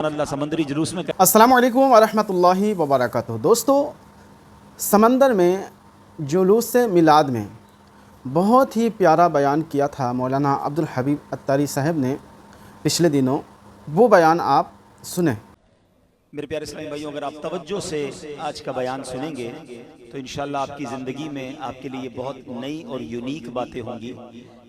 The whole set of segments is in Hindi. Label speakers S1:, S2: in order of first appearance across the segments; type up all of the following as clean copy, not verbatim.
S1: अल्लाह समंदरी जुलूस में।
S2: अस्सलामु अलैकुम वरहमतुल्लाहि वबरकातुहू। दोस्तों, समंदर में जुलूस मिलाद में बहुत ही प्यारा बयान किया था मौलाना अब्दुल हबीब अत्तारी साहब ने पिछले दिनों। वो बयान आप सुने।
S1: मेरे प्यारे इस्लामी भाइयों, अगर आप तवज्जो से आज का बयान सुनेंगे तो इंशाअल्लाह आपकी ज़िंदगी में आपके लिए बहुत नई और यूनिक बातें होंगी।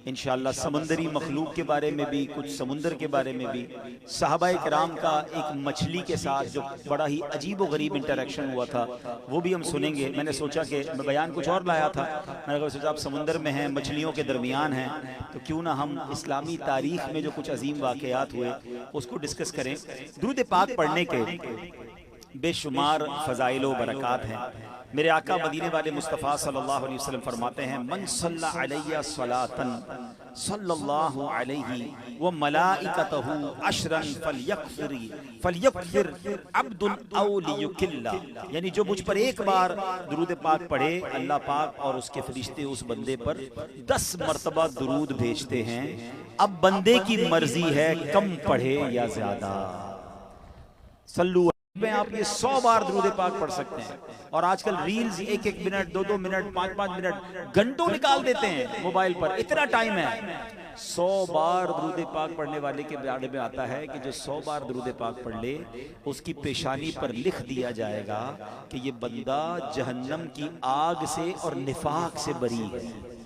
S1: इंशाअल्लाह समंदरी मखलूक के बारे में भी, कुछ समुंदर के बारे में भी, सहाबाए किराम का एक मछली के साथ जो बड़ा ही अजीब व गरीब इंटरेक्शन हुआ था वो भी हम सुनेंगे। मैंने सोचा कि मैं बयान कुछ और लाया था, मैंने सोचा आप समुंदर में हैं, मछलियों के दरमियान हैं, तो क्यों ना हम इस्लामी तारीख में जो कुछ अजीम वाक़यात हुए उसको डिस्कस करें। दुरूद पाक पढ़ने के बेशुमार फ़ज़ाइल व बरक़ात हैं। मेरे आका मदीने वाले मुस्तफ़ा सल्लल्लाहु अलैहि वसल्लम फरमाते हैं, मन सल्ला अलैया सलातन सल्लल्लाहु अलैहि व मलाइकतहु अशरन फलयकफिर अब्दुन औ लियुकिल्ला। यानी जो मुझ पर एक बार दुरूद पाक पढ़े, अल्लाह पाक और उसके फरिश्ते उस बंदे पर 10 मरतबा दुरूद भेजते हैं। अब बंदे की मर्जी है कम पढ़े या ज्यादा। सल्लू में आप ये 100 बार दुरूद पाक पढ़ सकते हैं। और आजकल रील्स 1-1 मिनट, 2-2 मिनट, 5-5 मिनट, घंटों निकाल देते हैं मोबाइल पर, इतना टाइम है। 100 बार दुरूद पाक पढ़ने वाले के बारे में आता है कि जो 100 बार दुरूद पाक पढ़ ले उसकी पेशानी पर लिख दिया जाएगा कि ये बंदा जहन्नम की आग से और निफाक से बरी है।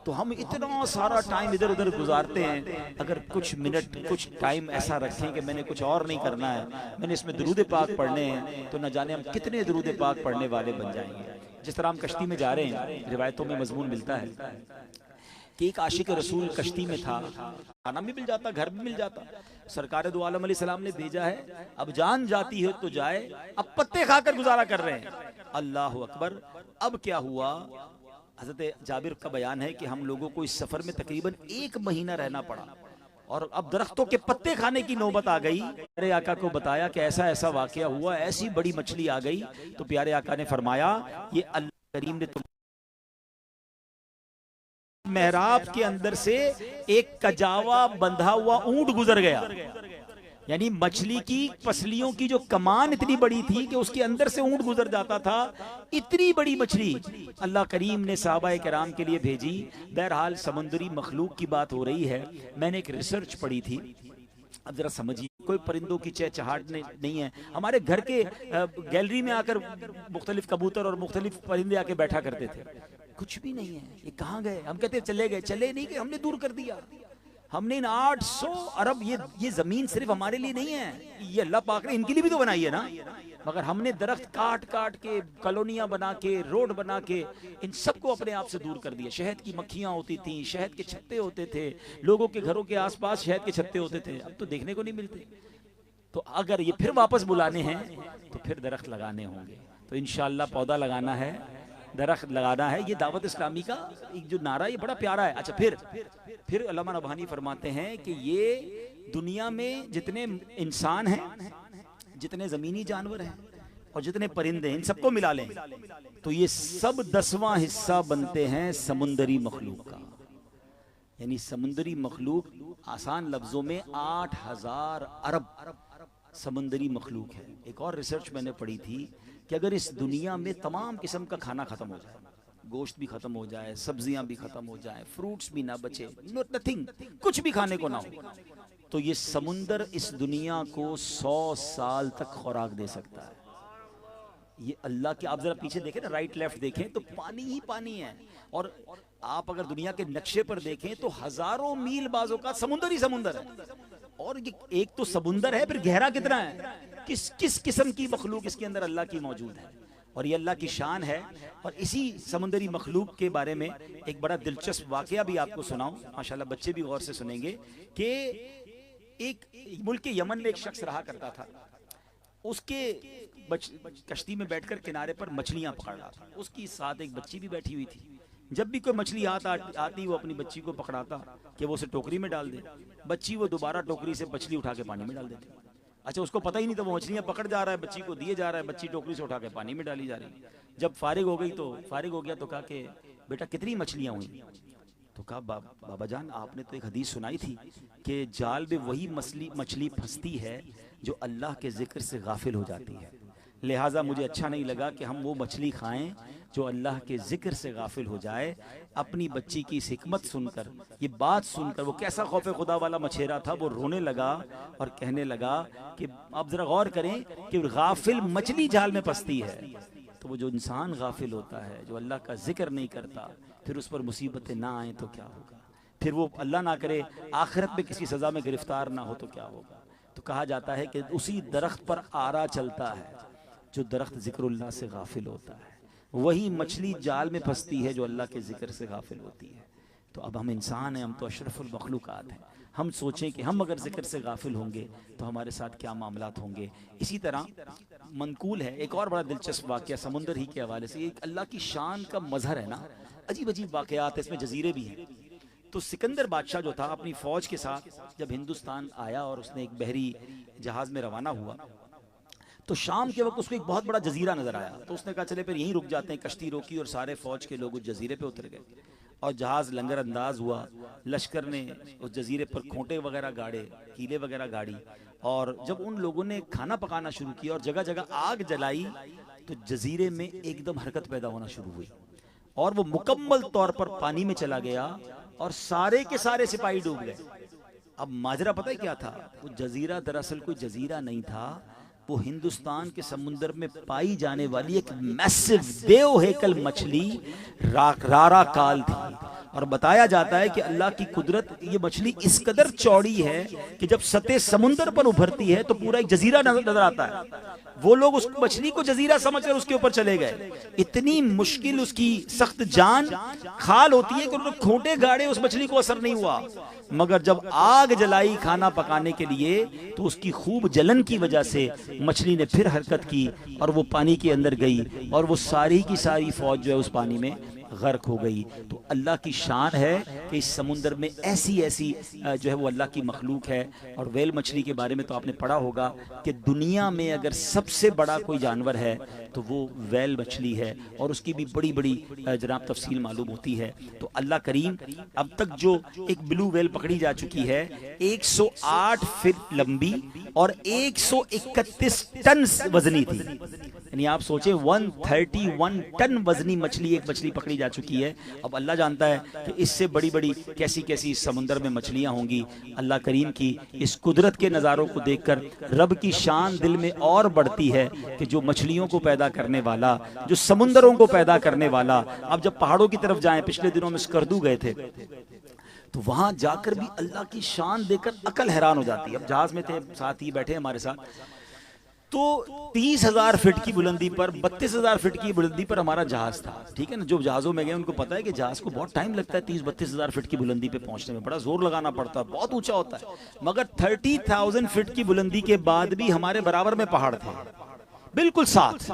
S1: तो हम इतना सारा टाइम इधर उधर गुजारते हैं, अगर कुछ मिनट कुछ टाइम ऐसा रखें कि मैंने कुछ और नहीं करना है, मैंने इसमें दुरूद पाक पढ़ने हैं, तो न जाने हम कितने दुरूद पाक पढ़ने वाले बन जाएंगे। जिस तरह हम कश्ती में जा रहे हैं, रिवायतों में मजमून मिलता है कि एक आशिक रसूल कश्ती में था, खाना भी मिल जाता, घर भी मिल जाता। सरकार दो आलम अलैहिस्सलाम ने भेजा है, अब जान जाती है तो जाए, अब पत्ते खाकर गुजारा कर रहे हैं। अल्लाह अकबर। अब क्या हुआ? हज़रत जाबिर का बयान है कि हम लोगों को इस सफ़र में तकरीबन 1 महीना रहना पड़ा और अब दरख्तों के पत्ते खाने की नौबत आ गई। प्यारे आका को बताया कि ऐसा ऐसा वाक़या हुआ, ऐसी बड़ी मछली आ गई। तो प्यारे आका ने फरमाया, ये अल्लाह करीम ने तुम मेहराब के अंदर से एक कजावा बंधा हुआ ऊंट गुजर गया। यानी मछली की पसलियों की जो कमान इतनी बड़ी थी कि उसके अंदर से ऊंट गुजर जाता था। इतनी बड़ी मछली अल्लाह करीम ने सहाबाए किराम के लिए भेजी। बहरहाल समुद्री मखलूक की बात हो रही है। मैंने एक रिसर्च पढ़ी थी, अब जरा समझिए, कोई परिंदों की चहचहाट नहीं है। हमारे घर के गैलरी में आकर मुख्तलिफ कबूतर और मुख्तलिफ परिंदे आके बैठा करते थे। कुछ भी नहीं है, ये कहाँ गए? हम कहते चले गए, चले नहीं गए, हमने दूर कर दिया। हमने इन 800 अरब, ये जमीन सिर्फ हमारे लिए नहीं है, ये अल्लाह पाक ने इनके लिए भी तो बनाई है ना। मगर हमने दरख्त काट काट के, कॉलोनियां बना के, रोड बना के इन सबको अपने आप से दूर कर दिया। शहद की मक्खियां होती थी, शहद के छत्ते होते थे, लोगों के घरों के आसपास शहद के छत्ते होते थे, अब तो देखने को नहीं मिलते। तो अगर ये फिर वापस बुलाने हैं तो फिर दरख्त लगाने होंगे। तो इंशाअल्लाह पौधा लगाना है, दरख्त लगाना है। ये दावत इस्लामी का एक जो नारा, ये बड़ा प्यारा है। अच्छा, फिर अल्लामा नबहानी फरमाते हैं कि ये दुनिया में जितने इंसान हैं, जितने ज़मीनी जानवर हैं और जितने परिंदे हैं, इन सबको मिला लें तो ये सब 10वां हिस्सा बनते हैं समुंदरी मखलूक का। यानी समुंदरी मखलूक आसान लफ्ज़ों में 8000 अरब समुंदरी मखलूक है। एक और रिसर्च मैंने पढ़ी थी कि अगर इस दुनिया में तमाम किस्म का खाना ख़त्म हो जाए, गोश्त भी ख़त्म हो जाए, सब्जियां भी ख़त्म हो जाए, फ्रूट्स भी ना बचे, नथिंग, कुछ भी खाने को ना हो, तो ये समुंदर इस दुनिया को 100 साल तक खुराक दे सकता है। ये अल्लाह के, आप जरा पीछे देखें ना, राइट लेफ्ट देखें तो पानी ही पानी है। और आप अगर दुनिया के नक्शे पर देखें तो हजारों मील बाजों का समुंदर ही समुंदर है। और ये एक तो समुंदर है, फिर गहरा कितना है, किस किस किस्म की मखलूक इसके अंदर अल्लाह की मौजूद है, और ये अल्लाह की शान है। और इसी समुंदरी मखलूक के बारे में एक बड़ा दिलचस्प वाकया भी आपको सुनाऊं, माशाल्लाह बच्चे भी गौर से सुनेंगे। कि एक मुल्क के यमन में एक शख्स रहा करता था, उसके कश्ती में बैठकर किनारे पर मछलियां पकड़ रहा था, उसकी साथ एक बच्ची भी बैठी हुई थी। जब भी कोई मछली आती वो अपनी बच्ची को पकड़ाता कि वो उसे टोकरी में डाल दे, बच्ची वो दोबारा टोकरी से मछली उठा के पानी में डाल देती। अच्छा, उसको पता ही नहीं था वो मछलियां पकड़ जा रहा है, बच्ची को दिए जा रहा है, बच्ची टोकरी से उठा के पानी में डाली जा रही है। जब फारिग हो गया तो कहा कि बेटा कितनी मछलियां हुई? तो कहा बाबा जान आपने तो एक हदीस सुनाई थी कि जाल में वही मछली फंसती है जो अल्लाह के जिक्र से गाफिल हो जाती है, लिहाजा मुझे अच्छा नहीं लगा कि हम वो मछली खाएं जो अल्लाह के जिक्र से गाफिल हो जाए। अपनी बच्ची की इस हिकमत सुनकर, ये बात सुनकर, वो कैसा खौफ खुदा वाला मछेरा था, वो रोने लगा और कहने लगा कि आप जरा गौर करें कि गाफिल मछली जाल में फंसती है, तो वो जो इंसान गाफिल होता है, जो अल्लाह का जिक्र नहीं करता, फिर उस पर मुसीबतें ना आए तो क्या होगा, फिर वो अल्लाह ना करे आखिरत में किसी सज़ा में गिरफ्तार ना हो तो क्या होगा। तो कहा जाता है कि उसी दरख्त पर आरा चलता है जो दरख्त जिक्रुल्लाह से गाफिल होता है, वही मछली जाल में फंसती है जो अल्लाह के जिक्र से गाफिल होती है। तो अब हम इंसान हैं, हम तो अशरफुल मखलूकात हैं, हम सोचें कि हम अगर जिक्र से गाफिल होंगे तो हमारे साथ क्या मामलात होंगे। इसी तरह मनकूल है एक और बड़ा दिलचस्प वाक़या समुंदर ही के हवाले से, एक अल्लाह की शान का मजहर है ना, अजीब अजीब वाक़यात है, इसमें जजीरे भी हैं। तो सिकंदर बादशाह जो था अपनी फ़ौज के साथ जब हिंदुस्तान आया और उसने एक बहरी जहाज़ में रवाना हुआ, तो शाम के वक्त उसको एक बहुत बड़ा जजीरा नजर आया, तो उसने कहा चले फिर यहीं रुक जाते हैं। कश्ती रोकी और सारे फौज के लोग उस जजीरे पे उतर गए और जहाज लंगर अंदाज हुआ। लश्कर ने उस जजीरे पर खोंटे वगैरह गाड़े, कीले वगैरह गाड़ी, और जब उन लोगों ने खाना पकाना शुरू किया और जगह जगह आग जलाई, तो जजीरे में एकदम हरकत पैदा होना शुरू हुई और वो मुकम्मल तौर पर पानी में चला गया और सारे के सारे सिपाही डूब गए। अब माजरा पता है क्या था, वो जजीरा दरअसल कोई जजीरा नहीं था, वो हिंदुस्तान के समुंदर में पाई जाने वाली एक मैसिव देव हेकल मछली रारा काल थी। और बताया जाता है कि अल्लाह की कुदरत, ये मछली इस कदर चौड़ी है कि जब सतह समुंदर पर उभरती है तो पूरा एक जजीरा नजर आता है। वो लोग उस मछली को जजीरा समझकर उसके ऊपर चले गए। इतनी मुश्किल उसकी सख्त जान खाल होती है कि उन्होंने खोटे गाड़े, उस मछली को असर नहीं हुआ। मगर जब आग जलाई खाना पकाने के लिए, तो उसकी खूब जलन की वजह से मछली ने फिर हरकत की और वो पानी के अंदर गई और वो सारी की सारी फौज जो है उस पानी में गर्क हो गई। तो अल्लाह की शान है कि इस समुंदर में ऐसी ऐसी जो है वो अल्लाह की मखलूक है। और वेल मछली के बारे में तो आपने पढ़ा होगा कि दुनिया में अगर सबसे बड़ा कोई जानवर है तो वो वेल मछली है, और उसकी भी बड़ी बड़ी जनाब तफसील मालूम होती है। तो अल्लाह करीम, अब तक जो एक ब्लू वेल पकड़ी जा चुकी है 108 फीट लंबी और 131 टन वजनी थी, यानी आप सोचें 131 टन वजनी मछली, एक मछली पकड़ी जा चुकी है। अब अल्लाह जानता है कि इससे बड़ी बड़ी कैसी कैसी इस समुंदर में मछलियां होंगी। अल्लाह करीम की इस कुदरत के नज़ारों को देखकर रब की शान दिल में और बढ़ती है कि जो मछलियों को पैदा करने वाला, जो समुंदरों को पैदा करने वाला। अब जब पहाड़ों की तरफ जाएं, पिछले दिनों में स्कर्दू गए थे, तो वहां जाकर भी अल्लाह की शान देखकर अकल हैरान हो जाती है। अब जहाज में थे, साथ ही बैठे हमारे साथ, तो 30,000 फीट की बुलंदी पर, 32,000 फीट की बुलंदी पर हमारा जहाज था। ठीक है ना, जो जहाज़ों में गए उनको पता है कि जहाज को बहुत टाइम लगता है 30-32,000 फीट की बुलंदी पे पहुंचने में, बड़ा जोर लगाना पड़ता है, बहुत ऊंचा होता है। मगर 30,000 फीट की बुलंदी के बाद भी हमारे बराबर में पहाड़ थे, बिल्कुल साथ।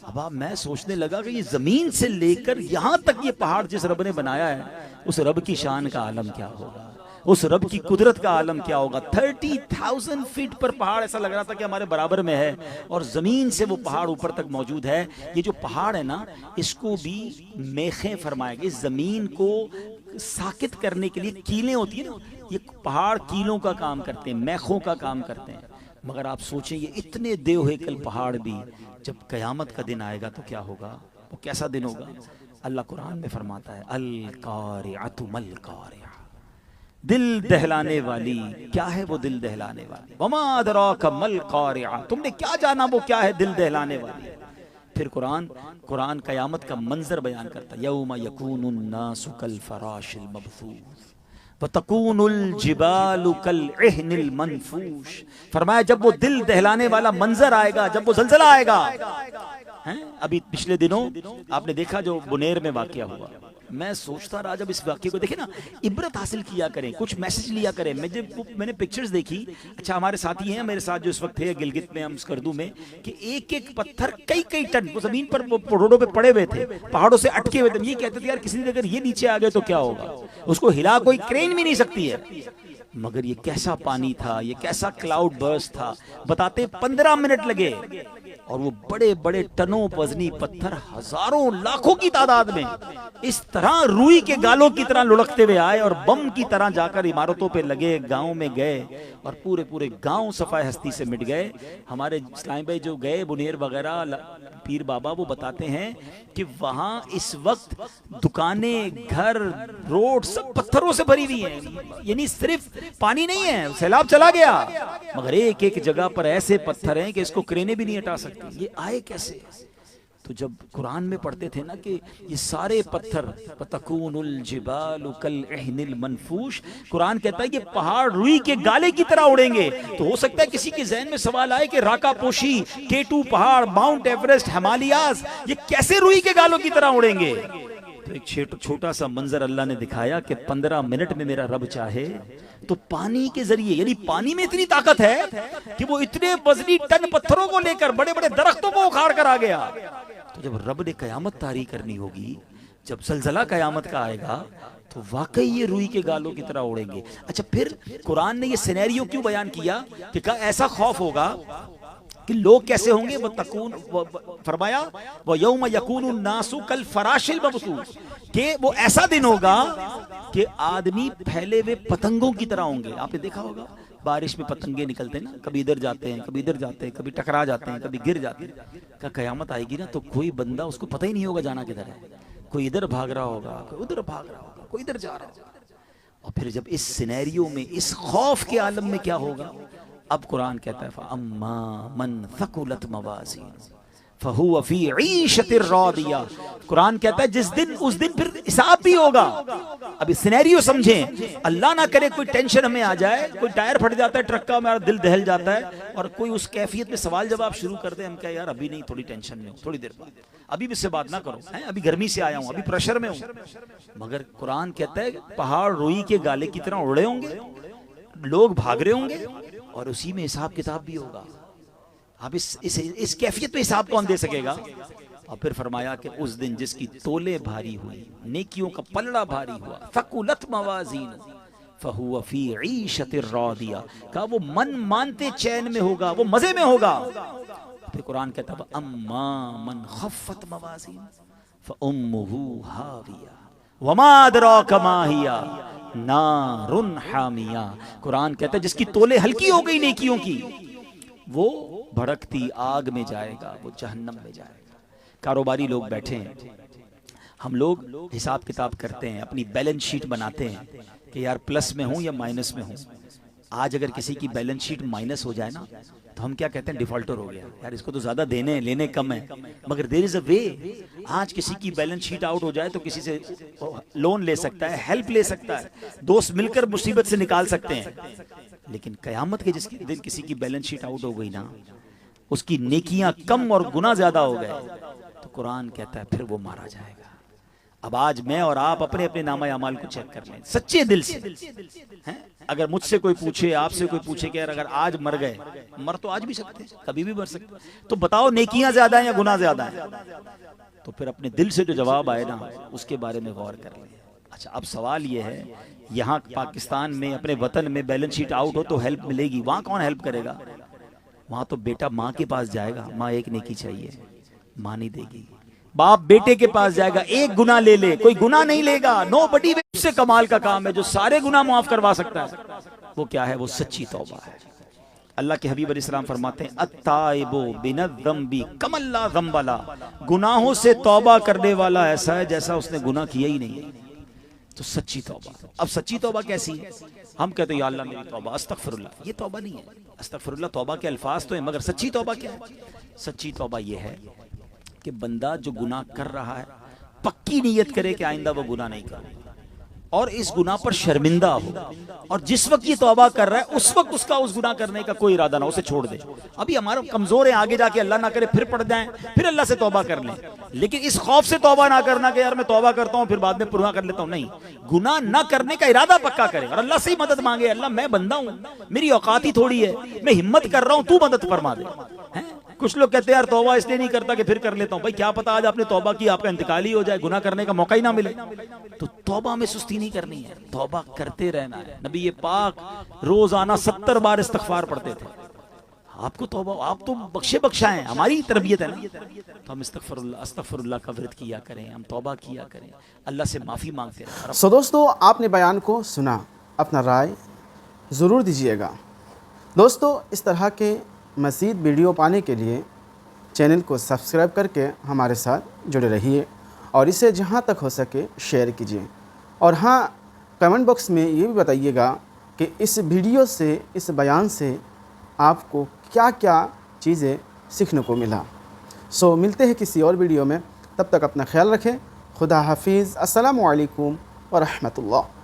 S1: अब मैं सोचने लगा कि ये जमीन से लेकर यहां तक ये पहाड़ जिस रब ने बनाया है, उस रब की शान का आलम क्या होगा, उस रब की कुदरत का आलम क्या होगा। 30,000 फीट पर पहाड़, ऐसा लग रहा था कि हमारे बराबर में है, और जमीन से वो पहाड़ ऊपर तक मौजूद है। ये जो पहाड़ है ना, इसको भी मेखें फरमाया गया, इस जमीन को साकित करने के लिए कीलें होती है ना, ये पहाड़ कीलों का काम करते हैं, मेखों का काम करते हैं। मगर आप सोचें, ये इतने देव हेकल पहाड़ भी जब कयामत का दिन आएगा तो क्या होगा, वो कैसा दिन होगा। अल्लाह कुरान में फरमाता है, अल कारिअतु मल कारिअ, दिल दहलाने वाली, क्या है वो दिल दहलाने वाली। वमा अदराका मल कारिअ, तुमने क्या जाना वो क्या है दिल दहलाने वाली। फिर कुरान कयामत का मंजर बयान करता है, यौम यकूनुन नासु कल फराशिल मबसूस व तकूनुल जिबालु कल इहनिल मनफूश। फरमाया जब वो दिल दहलाने वाला मंजर आएगा, जब वो ज़लज़ला आएगा। हैं, अभी पिछले दिनों आपने देखा जो बुनेर में वाकया हुआ, मैं सोचता रहा, जब इस वाक्य को देखे ना, इबरत हासिल किया करें, कुछ मैसेज लिया करें। मैंने पिक्चर्स देखी, अच्छा हमारे साथी हैं मेरे साथ जो इस वक्त थे गिलगित में, हम स्कर्दू में, कि एक एक पत्थर कई टन वो जमीन पर रोडों पे पड़े हुए थे, पहाड़ों से अटके हुए थे। ये कहते थे यार किसी दिन अगर ये नीचे आ गए तो क्या होगा, उसको हिला कोई क्रेन भी नहीं सकती है। मगर ये कैसा पानी था, ये कैसा क्लाउड बर्स्ट था, बताते 15 मिनट लगे और वो बड़े बड़े टनों वजनी पत्थर हजारों लाखों की तादाद में इस तरह रुई के गालों की तरह लुढ़कते हुए आए और बम की तरह जाकर इमारतों पे लगे, गांव में गए और पूरे पूरे गांव सफाई हस्ती से मिट गए। हमारे इस्लाम भाई जो गए बुनेर वगैरह पीर बाबा, वो बताते हैं कि वहां इस वक्त दुकानें, घर, रोड सब पत्थरों से भरी हुई हैं। यानी सिर्फ पानी नहीं है, सैलाब चला गया, मगर एक एक जगह पर ऐसे पत्थर हैं कि इसको क्रेनें भी नहीं हटा सकती। ये आए कैसे? तो जब कुरान में पढ़ते थे ना कि ये सारे पत्थर तकूनुल जिबालु कल इहनिल मनफूश, कुरान कहता है कि पहाड़ रुई के गाले की तरह उड़ेंगे। तो हो सकता है किसी के जहन में सवाल आए कि राकापोशी, K2 पहाड़, माउंट एवरेस्ट, हिमालयाज, ये कैसे रुई के गालों की तरह उड़ेंगे? तो एक छोटा सा मंजर अल्लाह ने दिखाया कि 15 मिनट में मेरा रब चाहे तो पानी के जरिए, यानी पानी में इतनी ताकत है कि वो इतने वजनी टन पत्थरों को लेकर बड़े बड़े दरख्तों को उखाड़ कर आ गया। तो जब रब ने कयामत तारी करनी होगी, जब जलजला कयामत का आएगा, तो वाकई ये रुई के गालों की तरह उड़ेंगे। अच्छा, फिर कुरान ने ये सिनेरियो क्यों बयान किया कि ऐसा खौफ होगा कि लोग कैसे होंगे? वो तकून, फरमाया वो यौम यकूनु नासु कल फराशिल मबसूस, कि वो ऐसा दिन होगा कि आदमी फैले हुए पतंगों की तरह होंगे। आपने देखा होगा बारिश में पतंगे निकलते हैं ना, कभी इधर जाते हैं, कभी इधर जाते हैं, कभी टकरा जाते हैं, कभी गिर जाते हैं। का कयामत आएगी ना तो कोई बंदा, उसको पता ही नहीं होगा जाना किधर है। कोई इधर भाग रहा होगा, कोई उधर भाग रहा होगा, कोई इधर जा रहा होगा। और फिर जब इस सिनेरियो में, इस खौफ के आलम में क्या होगा? अब कुरान कहता है फअम्मा मन थकुलत मवाज़ीन फहुव फी ईशतिर रादिया। कुरान कहता है जिस दिन, उस दिन फिर हिसाब भी होगा। अभी सिनेरियो समझें, अल्लाह ना करे कोई टेंशन हमें आ जाए, कोई टायर फट जाता है ट्रक का, हमारा दिल दहल जाता है और कोई उस कैफियत में सवाल जवाब शुरू कर दे। हम क्या यार अभी नहीं, थोड़ी टेंशन में हूँ, थोड़ी देर बाद, अभी मुझसे बात ना करो, है अभी गर्मी से आया हूँ, अभी प्रेशर में हूँ। मगर कुरान कहता है पहाड़ रुई के गाले की तरह उड़े होंगे, लोग भाग रहे होंगे और उसी में हिसाब किताब भी होगा। अब इस कैफियत में हिसाब कौन दे सकेगा? और फिर फरमाया कि उस दिन जिसकी तोले भारी हुई, नेकियों का पलड़ा भारी हुआ, फकुलत मवाजीन फहुव फी ईशतिर रादिया, का वो मन मानते चैन में होगा, वो मजे में होगा। फिर कुरान कहता है अम्मा मन खफ्फत मवाजीन फउम्मुहु हाविया वमा अदराका मा हिया नारुन हामिया। कुरान कहता है जिसकी तोले हल्की हो गई नेकियों की, वो भड़कती आग में जाएगा, वो जहन्नम में जाएगा। कारोबारी लोग बैठे हैं, हम लोग हिसाब किताब करते हैं, अपनी बैलेंस शीट बनाते हैं कि यार प्लस में हूं या माइनस में हूं। आज अगर किसी की बैलेंस शीट माइनस हो जाए ना तो हम क्या कहते हैं? डिफॉल्टर हो गया, यार इसको तो ज्यादा देने हैं, लेने कम है। मगर देयर इज अ वे। आज किसी की बैलेंस शीट आउट हो जाए तो किसी से लोन ले सकता है, हेल्प ले सकता है, दोस्त मिलकर मुसीबत से निकाल सकते हैं। लेकिन कयामत के जिसके दिन किसी की बैलेंस शीट आउट हो गई ना, उसकी नेकियां कम और गुना ज्यादा हो गए, तो कुरान कहता है फिर वो मारा जाएगा। अब आज मैं और आप अपने अपने नामा अमाल को चेक कर लें सच्चे दिल से, हैं? अगर मुझसे कोई पूछे, आपसे कोई पूछे कि यार अगर आज मर गए, मर तो आज भी सकते हैं, कभी भी मर सकते हैं, तो बताओ नेकियां ज्यादा हैं या गुनाह ज्यादा हैं? तो फिर अपने दिल से जो जवाब आए ना उसके बारे में गौर कर लें। अच्छा, अब सवाल ये है, यहाँ पाकिस्तान में अपने वतन में बैलेंस शीट आउट हो तो हेल्प मिलेगी, वहां कौन हेल्प करेगा? वहां तो बेटा माँ के पास जाएगा, माँ एक नेकी चाहिए, माँ नहीं देगी। बाप बेटे के पास जाएगा, एक गुनाह ले ले, कोई गुनाह नहीं लेगा। नोबडी से कमाल का काम है जो सारे गुनाह माफ करवा सकता है, वो क्या है? वो सच्ची तौबा है। अल्लाह के हबीब अलैहिस्सलाम फरमाते हैं अत्ताइबु बिनज़्ज़म्बि कमल्ला ज़म्बला, गुनाहों से तौबा करने वाला ऐसा है जैसा उसने गुनाह किया ही नहीं है। तो सच्ची तौबा। अब सच्ची तौबा कैसी है? हम कहते हैं या अल्लाह मेरी तौबा, अस्तगफिरुल्लाह, ये तौबा नहीं है। अस्तगफिरुल्लाह तौबा के अल्फाज तो है, मगर सच्ची तौबा क्या है? सच्ची तौबा ये है कि बंदा जो गुनाह कर रहा है पक्की नीयत करे कि आइंदा वो गुनाह नहीं करेगा और इस गुनाह पर शर्मिंदा हो, और जिस वक्त ये तौबा कर रहा है उस वक्त उसका उस गुनाह करने का कोई इरादा ना, उसे छोड़ दे। अभी हमारा कमजोर है, आगे जाके अल्लाह ना करे फिर पड़ जाए, फिर अल्लाह से तौबा कर लें। लेकिन इस खौफ से तौबा ना करना कि यार मैं तौबा करता हूं फिर बाद में पूरा कर लेता हूं, नहीं, गुनाह ना करने का इरादा पक्का करे और अल्लाह से ही मदद मांगे। अल्लाह मैं बंदा हूं, मेरी औकात ही थोड़ी है, मैं हिम्मत कर रहा हूं, तू मदद फरमा दे। हैं? कुछ लोग कहते हैं यार तौबा इसलिए नहीं करता कि फिर कर लेता हूं। भाई क्या पता आज आपने तौबा की आपका इंतकाल ही हो जाए, गुनाह करने का मौका ही ना मिले। तो तौबा में सुस्ती नहीं करनी है, तौबा करते रहना है। नबी ये पाक रोजाना 70 बार इस्तिग़फ़ार पढ़ते थे। आपको तौबा, आप तो बख्शे बख्शा हैं, हमारी तरबियत है ना, तो हम अस्तगफिरुल्लाह का व्रत किया करें, हम तौबा किया करें, अल्लाह से माफ़ी मांगते रहें।
S2: सो दोस्तों, आपने बयान को सुना, अपना राय ज़रूर दीजिएगा। दोस्तों, इस तरह के मज़ीद वीडियो पाने के लिए चैनल को सब्सक्राइब करके हमारे साथ जुड़े रहिए और इसे जहाँ तक हो सके शेयर कीजिए। और हाँ, कमेंट बॉक्स में ये भी बताइएगा कि इस वीडियो से, इस बयान से आपको क्या क्या चीज़ें सीखने को मिला। सो मिलते हैं किसी और वीडियो में, तब तक अपना ख्याल रखें। खुदा हाफिज़। अस्सलामु अलैकुम व रहमतुल्लाह।